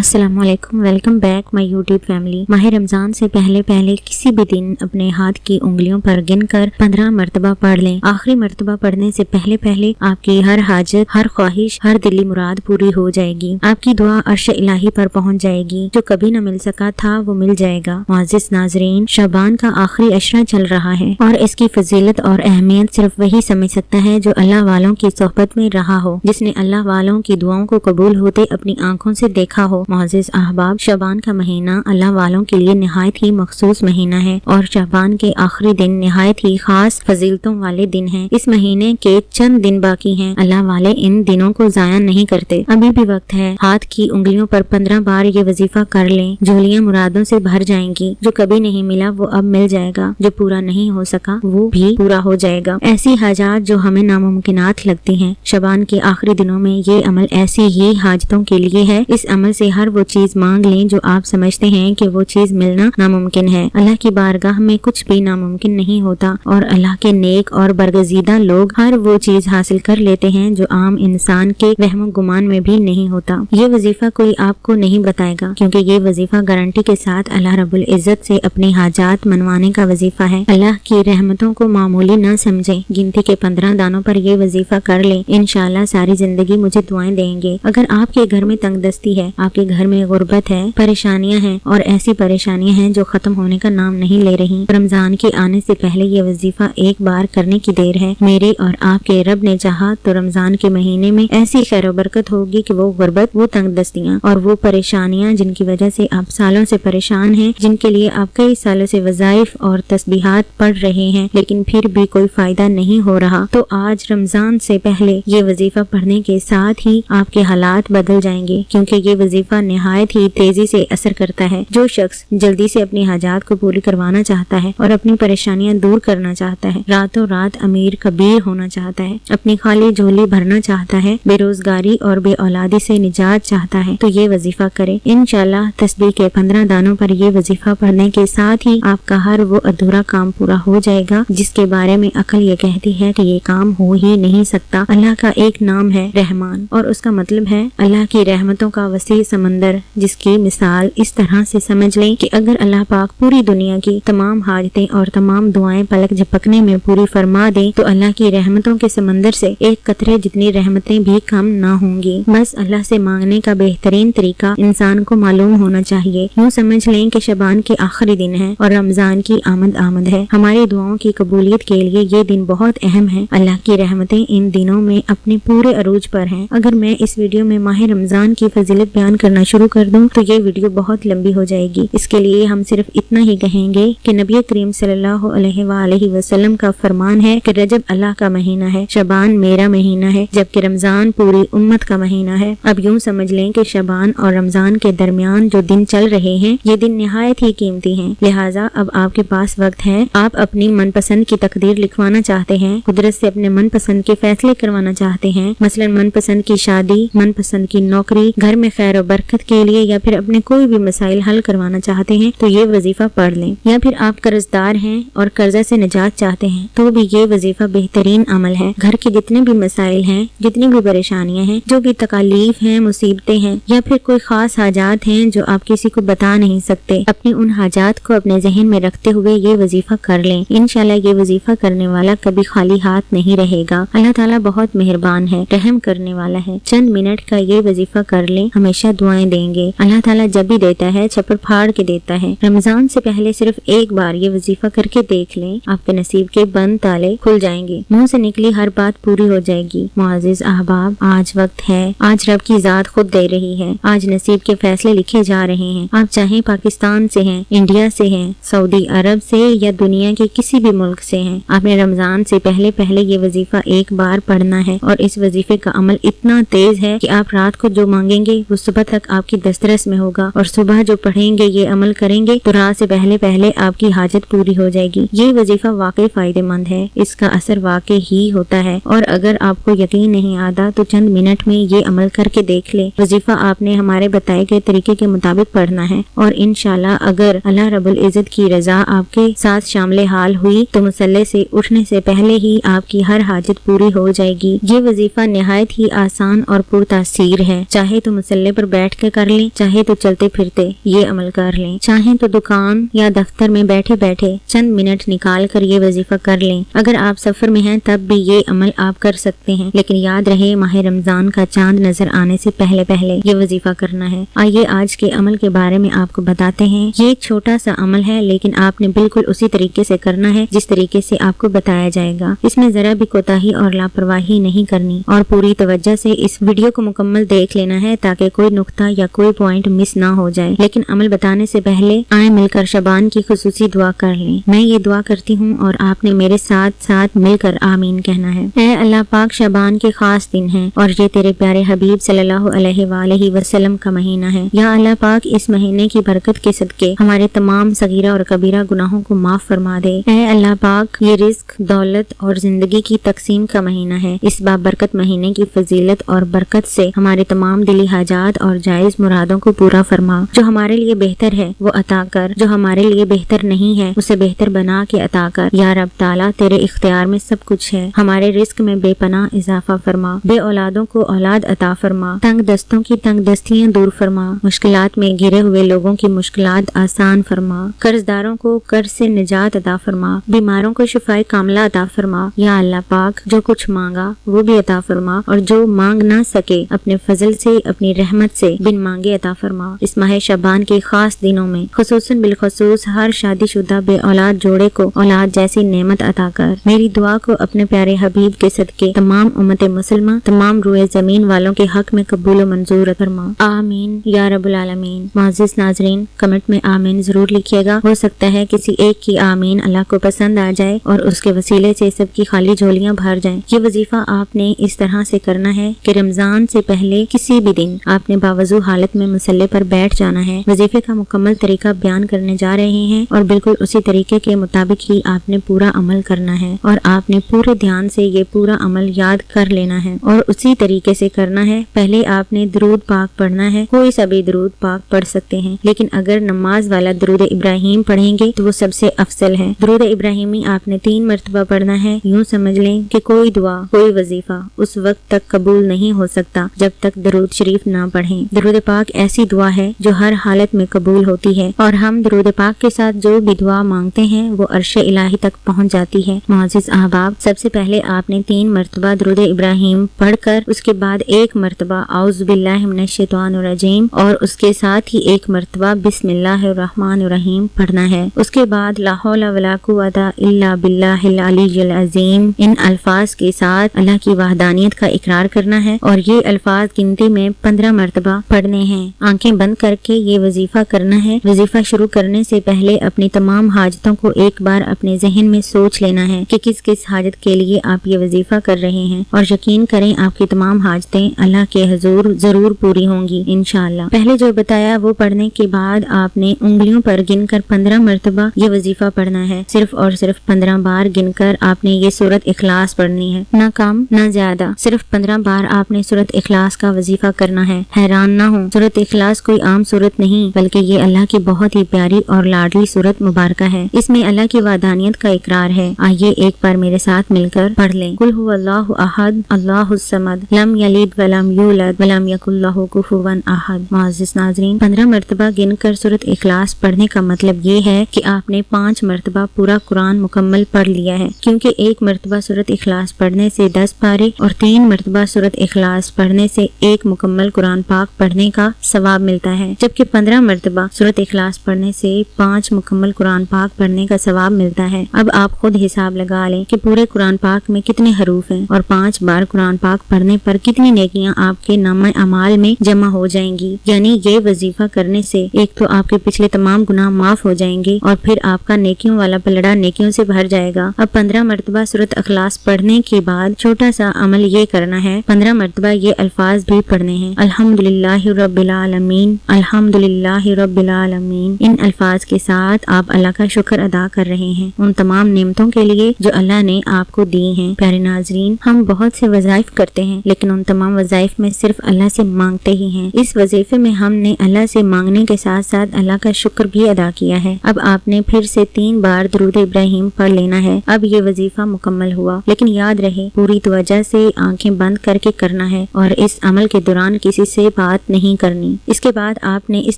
अस्सलाम वालेकुम, welcome back my YouTube family. माह रमजान से पहले पहले किसी भी दिन अपने हाथ की उंगलियों पर गिनकर 15 मरतबा पढ़ लें। आखिरी मरतबा पढ़ने से पहले पहले आपकी हर हाजत, हर ख्वाहिश, हर दिली मुराद पूरी हो जाएगी। आपकी दुआ अर्श इलाही पर पहुंच जाएगी। जो कभी न मिल सका था वो मिल जाएगा। मुअज़्ज़िज़ नाज़रीन, शाबान का आखिरी अशरा चल रहा है और इसकी फजीलत और अहमियत सिर्फ वही समझ सकता है जो अल्लाह वालों की सोहबत में रहा हो, जिसने अल्लाह वालों की दुआओं को कबूल होते अपनी आंखों से देखा हो। मुअज़्ज़िज़ अहबाब, शाबान का महीना अल्लाह वालों के लिए निहायत ही मखसूस महीना है और शाबान के आखिरी दिन निहायत ही खास फजीलतों वाले दिन हैं। इस महीने के चंद दिन बाकी हैं। अल्लाह वाले इन दिनों को जाया नहीं करते। अभी भी वक्त है। हाथ की उंगलियों पर 15 बार ये वजीफा कर लें। झोलियां मुरादों से भर जाएंगी। जो कभी नहीं मिला वो अब मिल जाएगा। जो पूरा नहीं हो सका वो भी पूरा हो जाएगा। ऐसी हाजात जो हमें नामुमकिनात लगती हैं, शाबान के आखिरी दिनों में ये अमल ऐसी ही हाजतों के लिए है। इस अमल से हर वो चीज मांग लें जो आप समझते हैं कि वो चीज मिलना नामुमकिन है। अल्लाह की बारगाह में कुछ भी नामुमकिन नहीं होता और अल्लाह के नेक और बरगजीदा लोग हर वो चीज हासिल कर लेते हैं जो आम इंसान के वहम गुमान में भी नहीं होता। ये वजीफा कोई आपको नहीं बताएगा, क्योंकि ये वजीफा गारंटी के साथ अल्लाह रब्बुल इज्जत से अपनी हाजात मनवाने का वजीफा है। अल्लाह की रहमतों को मामूली न समझें। गिनती के 15 दानों पर ये वजीफा कर लें। इंशाल्लाह सारी जिंदगी मुझे दुआएं देंगे। अगर आपके घर में तंगदस्ती है, आपके घर में गुर्बत है, परेशानियां हैं और ऐसी परेशानियां हैं जो खत्म होने का नाम नहीं ले रही, रमजान के आने से पहले ये वजीफा एक बार करने की देर है। मेरे और आपके रब ने चाहा तो रमजान के महीने में ऐसी खैर बरकत होगी कि वो गुर्बत, वो तंगदस्तियां और वो परेशानियां जिनकी वजह से आप सालों से परेशान हैं, जिनके लिए आप कई सालों से वज़ाइफ और तस्बीहात पढ़ रहे हैं लेकिन फिर भी कोई फायदा नहीं हो रहा, तो आज रमजान से पहले ये वजीफा पढ़ने के साथ ही आपके हालात बदल जाएंगे। क्योंकि ये वजीफा निहायत ही तेजी से असर करता है। जो शख्स जल्दी से अपनी हाजात को पूरी करवाना चाहता है और अपनी परेशानियां दूर करना चाहता है, रातों रात अमीर कबीर होना चाहता है, अपनी खाली झोली भरना चाहता है, बेरोजगारी और बे औलादी से निजात चाहता है, तो ये वजीफा करे। इंशाल्लाह तस्बीह के 15 दानों पर ये वजीफा पढ़ने के साथ ही आपका हर वो अधूरा काम पूरा हो जाएगा जिसके बारे में अकल ये कहती है कि ये काम हो ही नहीं सकता। अल्लाह का एक नाम है रहमान और उसका मतलब है अल्लाह की रहमतों का वसी समंदर, जिसकी मिसाल इस तरह से समझ लें कि अगर अल्लाह पाक पूरी दुनिया की तमाम हाजतें और तमाम दुआएं पलक झपकने में पूरी फरमा दे तो अल्लाह की रहमतों के समंदर से एक कतरे जितनी रहमतें भी कम ना होंगी। बस अल्लाह से मांगने का बेहतरीन तरीका इंसान को मालूम होना चाहिए। यूँ समझ लें कि शबान के आखिरी दिन है और रमजान की आमद है। हमारी दुआओं की कबूलियत के लिए ये दिन बहुत अहम है। अल्लाह की रहमतें इन दिनों में अपने पूरे अरूज पर हैं। अगर मैं इस वीडियो में माह रमजान की फजीलत बयान करना शुरू कर दूं तो ये वीडियो बहुत लंबी हो जाएगी। इसके लिए हम सिर्फ इतना ही कहेंगे कि नबी करीम सल्लल्लाहु अलैहि वसल्लम का फरमान है कि रजब अल्लाह का महीना है, शबान मेरा महीना है, जबकि रमजान पूरी उम्मत का महीना है। अब यूँ समझ लें कि शबान और रमजान के दरमियान जो दिन चल रहे हैं ये दिन निहायत ही कीमती हैं। लिहाजा अब आपके पास वक्त है। आप अपनी मनपसंद की तकदीर लिखवाना चाहते हैं, कुदरत से अपने मनपसंद के फैसले करवाना चाहते हैं, मसलन मनपसंद की शादी, मनपसंद की नौकरी, घर में खैर और बरकत के लिए, या फिर अपने कोई भी मसाइल हल करवाना चाहते हैं तो ये वजीफा पढ़ लें। या फिर आप कर्जदार हैं और कर्जा से निजात चाहते हैं तो भी ये वजीफा बेहतरीन अमल है। घर के जितने भी मसाइल हैं, जितनी भी परेशानियां हैं, जो भी तकालीफ हैं, मुसीबतें हैं, या फिर कोई खास हाजात हैं जो आप किसी को बता नहीं सकते, अपनी उन हाजात को अपने जहन में रखते हुए ये वजीफा कर लें। इंशाल्लाह ये वजीफा करने वाला कभी खाली हाथ नहीं रहेगा। अल्लाह ताला बहुत मेहरबान है, रहम करने वाला है। चंद मिनट का ये वजीफा कर लें, हमेशा दुआएं देंगे। अल्लाह ताला जब भी देता है छप्पर फाड़ के देता है। रमजान से पहले सिर्फ एक बार ये वजीफा करके देख लें, आपके नसीब के बंद ताले खुल जाएंगे, मुंह से निकली हर बात पूरी हो जाएगी। मुअज़्ज़िज़ अहबाब, आज वक्त है। आज रब की जात खुद दे रही है। आज नसीब के फैसले लिखे जा रहे हैं। आप चाहे पाकिस्तान से हैं, इंडिया से हैं, सऊदी अरब से या दुनिया के किसी भी मुल्क से हैं, आपने रमजान से पहले पहले ये वजीफा एक बार पढ़ना है। और इस वजीफे का अमल इतना तेज है कि आप रात को जो मांगेंगे वो सुबह तक आपकी दस्तरस में होगा और सुबह जो पढ़ेंगे, ये अमल करेंगे तो रात से पहले पहले आपकी हाजत पूरी हो जाएगी। ये वजीफा वाकई फायदेमंद है, इसका असर वाकई ही होता है। और अगर आपको यकीन नहीं आता तो चंद मिनट में ये अमल करके देख ले। वजीफा आपने हमारे बताए गए तरीके के मुताबिक पढ़ना है और इंशाल्लाह अगर अल्लाह रब्बुल इज्जत की रजा आपके साथ शामिल हाल हुई तो मुसल्ले से उठने से पहले ही आपकी हर हाजत पूरी हो जाएगी। ये वजीफा निहायत ही आसान और पुरतासीर है। चाहे तो मुसल्ले पर बैठ बैठ कर लें, चाहे तो चलते फिरते ये अमल कर लें, चाहे तो दुकान या दफ्तर में बैठे बैठे चंद मिनट निकाल कर ये वजीफा कर लें। अगर आप सफर में हैं तब भी ये अमल आप कर सकते हैं, लेकिन याद रहे माह रमजान का चांद नजर आने से पहले पहले ये वजीफा करना है। आइए आज के अमल के बारे में आपको बताते हैं। ये एक छोटा सा अमल है, लेकिन आपने बिल्कुल उसी तरीके से करना है जिस तरीके से आपको बताया जाएगा। इसमें जरा भी कोताही और लापरवाही नहीं करनी और पूरी तवज्जो से इस वीडियो को मुकम्मल देख लेना है ताकि कोई नुक्ता या कोई पॉइंट मिस ना हो जाए। लेकिन अमल बताने से पहले आए मिलकर शबान की खुसूसी दुआ कर लें। मैं ये दुआ करती हूँ और आपने मेरे साथ साथ मिलकर आमीन कहना है। ऐ अल्लाह पाक, शबान के खास दिन है और ये तेरे प्यारे हबीब सल्लल्लाहु अलैहि वसल्लम का महीना है। या अल्लाह पाक, इस महीने की बरकत के सदके हमारे तमाम सगीरा और कबीरा गुनाहों को माफ फरमा दे। ऐ अल्लाह पाक, ये रिस्क, दौलत और जिंदगी की तकसीम का महीना है। इस बाबरकत महीने की फजीलत और बरकत से हमारे तमाम दिली हाजात और जायज मुरादों को पूरा फरमा। जो हमारे लिए बेहतर है वो अता कर, जो हमारे लिए बेहतर नहीं है उसे बेहतर बना के अता कर। या रब ताला, तेरे इख्तियार में सब कुछ है। हमारे रिस्क में बेपनाह इजाफा फरमा, बे औलादों को औलाद अता फरमा, तंग दस्तों की तंग दस्तियाँ दूर फरमा, मुश्किलात में घिरे हुए लोगों की मुश्किलात आसान फरमा, कर्जदारों को कर्ज से निजात अता फरमा, बीमारों को शिफाए कामला अता फरमा। या अल्लाह पाक, जो कुछ मांगा वो भी अता फरमा और जो मांग ना सके अपने फजल से, अपनी रहमत से बिन मांगे अता फरमा। इस माह शबान के खास दिनों में खुसूसन बिलखसूस हर शादीशुदा बे औलाद जोड़े को औलाद जैसी नेमत अता कर। मेरी दुआ को अपने प्यारे हबीब के सदके तमाम उम्मत मुसलमान, तमाम रूए जमीन वालों के हक में कबूल मंजूर फरमा। आमीन या रब्बुल आलमीन। मुअज़्ज़िज़ नाज़रीन, कमेंट में आमीन जरूर लिखिएगा। हो सकता है किसी एक की आमीन अल्लाह को पसंद आ जाए और उसके वसीले से सबकी खाली झोलियां भर जाएं। ये वजीफा आपने इस तरह से करना है कि रमजान से पहले किसी भी दिन आपने बावजू हालत में मुसल्ले पर बैठ जाना है। वजीफे का मुकम्मल तरीका बयान करने जा रहे हैं और बिल्कुल उसी तरीके के मुताबिक ही आपने पूरा अमल करना है और आपने पूरे ध्यान से ये पूरा अमल याद कर लेना है और उसी तरीके से करना है। पहले आपने दरूद पाक पढ़ना है। कोई सा भी दरूद पाक पढ़ सकते हैं, लेकिन अगर नमाज वाला दरूद इब्राहिम पढ़ेंगे तो वो सबसे अफजल है। दरूद इब्राहिमी आपने 3 मरतबा पढ़ना है। यूँ समझ लें कि कोई दुआ, कोई वजीफा उस वक्त तक कबूल नहीं हो सकता जब तक दरूद शरीफ ना पढ़ें। दरूद पाक ऐसी दुआ है जो हर हालत में कबूल होती है और हम दरूद पाक के साथ जो भी दुआ मांगते हैं वो अर्शे इलाही तक पहुंच जाती है। मुअज़्ज़िज़ अहबाब, सबसे पहले आपने 3 मरतबा दरूद इब्राहिम पढ़कर उसके बाद 1 मरतबा औज़ु बिल्लाहि मिनश शैतानिर रजीम और उसके साथ ही 1 मरतबा बिस्मिल्लाहिर रहमानिर रहीम पढ़ना है। उसके बाद ला हौला वला कुव्वता इल्ला बिल्लाहिल अलीय्यिल अज़ीम इन अल्फाज के साथ अल्लाह की वहदानियत का इकरार करना है और ये अल्फाज गिनती में 15 मरतबा पढ़ने हैं। आंखें बंद करके ये वजीफा करना है। वजीफा शुरू करने से पहले अपनी तमाम हाजतों को एक बार अपने जहन में सोच लेना है कि किस किस हाजत के लिए आप ये वजीफा कर रहे हैं और यकीन करें आपकी तमाम हाजतें अल्लाह के हुजूर जरूर पूरी होंगी इंशाअल्लाह। पहले जो बताया वो पढ़ने के बाद आपने उंगलियों पर गिनकर 15 मरतबा ये वजीफा पढ़ना है। सिर्फ और सिर्फ 15 बार गिनकर आपने ये सूरत इखलास पढ़नी है, ना कम ना ज्यादा। सिर्फ 15 बार आपने सूरत इखलास का वजीफा करना है। हैरान ना हो, सूरत इखलास कोई आम सूरत नहीं बल्कि ये अल्लाह की बहुत ही प्यारी और लाडली सूरत मुबारका है। इसमें अल्लाह की वहदानियत का इकरार है। आइए एक बार मेरे साथ मिलकर पढ़ लें। कुल हुवल्लाहु अहद अल्लाहुस समद लम यलिद वलम यूलद वलम यकुल लहू कुफुवन अहद। मुअज़्ज़िज़ नाज़रीन, 15 मरतबा गिनकर सूरत इखलास पढ़ने का मतलब ये है कि आपने 5 मरतबा पूरा कुरान मुकम्मल पढ़ लिया है, क्योंकि 1 मरतबा सूरत इखलास पढ़ने से 10 पारे और 3 मरतबा सूरत इखलास पढ़ने से 1 मुकम्मल कुरान पाक पढ़ने का सवाब मिलता है, जबकि 15 मरतबा सूरत इखलास पढ़ने से 5 मुकम्मल कुरान पाक पढ़ने का सवाब मिलता है। अब आप खुद हिसाब लगा लें कि पूरे कुरान पाक में कितने हरूफ हैं और 5 बार कुरान पाक पढ़ने पर कितनी नेकियां आपके नामे अमाल में जमा हो जाएंगी। यानी ये वजीफा करने से एक तो आपके पिछले तमाम गुनाह माफ हो जाएंगे और फिर आपका नेकियों वाला पलड़ा नेकियों से भर जाएगा। अब 15 मरतबा सूरत इखलास पढ़ने के बाद छोटा सा अमल ये करना है, 15 मरतबा ये अल्फाज भी पढ़ने हैं। अल्हम्दुलिल्लाहि रब्बिल आलमीन, अल्हम्दुलिल्लाहि रब्बिल आलमीन। इन अल्फाज के साथ आप अल्लाह का शुक्र अदा कर रहे हैं उन तमाम नेमतों के लिए जो अल्लाह ने आपको दी हैं। प्यारे नाजरीन, हम बहुत से वज़ाइफ करते हैं लेकिन उन तमाम वज़ाइफ में सिर्फ अल्लाह से मांगते ही हैं। इस वजीफे में हमने अल्लाह से मांगने के साथ साथ अल्लाह का शुक्र भी अदा किया है। अब आपने फिर से 3 बार दरूद इब्राहिम पढ़ लेना है। अब ये वजीफा मुकम्मल हुआ, लेकिन याद रहे पूरी तवज्जो से आंखें बंद करके करना है और इस अमल के दौरान किसी से बात بات نہیں کرنی۔ اس کے بعد آپ نے اس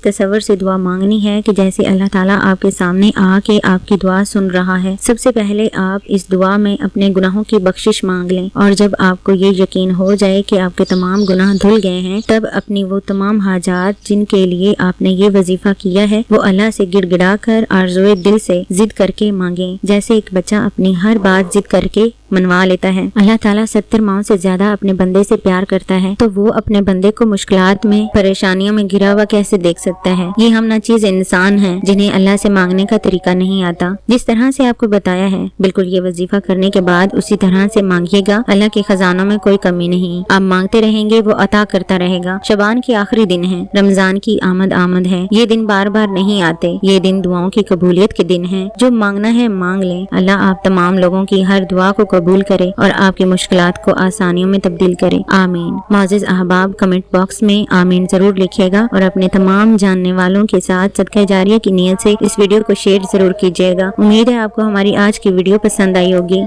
تصور سے دعا مانگنی ہے کہ جیسے اللہ تعالیٰ آپ کے سامنے آ کے آپ کی دعا سن رہا ہے۔ سب سے پہلے آپ اس دعا میں اپنے گناہوں کی بخشش مانگ لیں، اور جب آپ کو یہ یقین ہو جائے کہ آپ کے تمام گناہ دھل گئے ہیں، تب اپنی وہ تمام حاجات جن کے لیے آپ نے یہ وظیفہ کیا ہے وہ اللہ سے گڑ گڑا کر آرزوئے دل سے ضد کر کے مانگیں، جیسے ایک بچہ اپنی ہر بات ضد کر کے منوا لیتا ہے۔ اللہ تعالیٰ 70 ماؤں سے زیادہ اپنے بندے سے پیار کرتا ہے، تو وہ اپنے بندے کو مشکلات میں، پریشانیوں میں گھرا ہوا کیسے دیکھ سکتا ہے؟ یہ ہم ناچیز انسان ہیں جنہیں اللہ سے مانگنے کا طریقہ نہیں آتا۔ جس طرح سے آپ کو بتایا ہے بالکل یہ وظیفہ کرنے کے بعد اسی طرح سے مانگیے گا۔ اللہ کے خزانوں میں کوئی کمی نہیں، آپ مانگتے رہیں گے، وہ عطا کرتا رہے گا۔ شعبان کی آخری دن ہے، رمضان کی آمد ہے۔ یہ دن بار بار نہیں آتے، یہ دن دعاؤں کی قبولیت کے دن ہیں۔ جو مانگنا ہے مانگ لیں، اللہ آپ تمام لوگوں کی ہر دعا کو قبول کرے اور آپ کی مشکلات کو آسانیوں میں تبدیل کرے، آمین۔ معزز احباب، کمنٹ باکس میں آمین ضرور لکھیے گا، اور اپنے تمام جاننے والوں کے ساتھ صدقہ جاریہ کی نیت سے اس ویڈیو کو شیئر ضرور کیجیے گا۔ امید ہے آپ کو ہماری آج کی ویڈیو پسند آئی ہوگی۔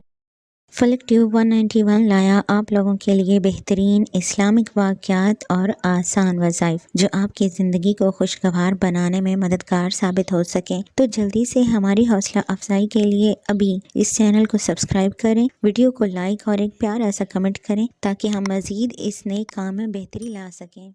فلک ٹیوب 191 لایا آپ لوگوں کے لیے بہترین اسلامک واقعات اور آسان وظائف جو آپ کی زندگی کو خوشگوار بنانے میں مددگار ثابت ہو سکیں۔ تو جلدی سے ہماری حوصلہ افزائی کے لیے ابھی اس چینل کو سبسکرائب کریں، ویڈیو کو لائک اور ایک پیارا سا کمنٹ کریں تاکہ ہم مزید اس نئے کام میں بہتری لا سکیں۔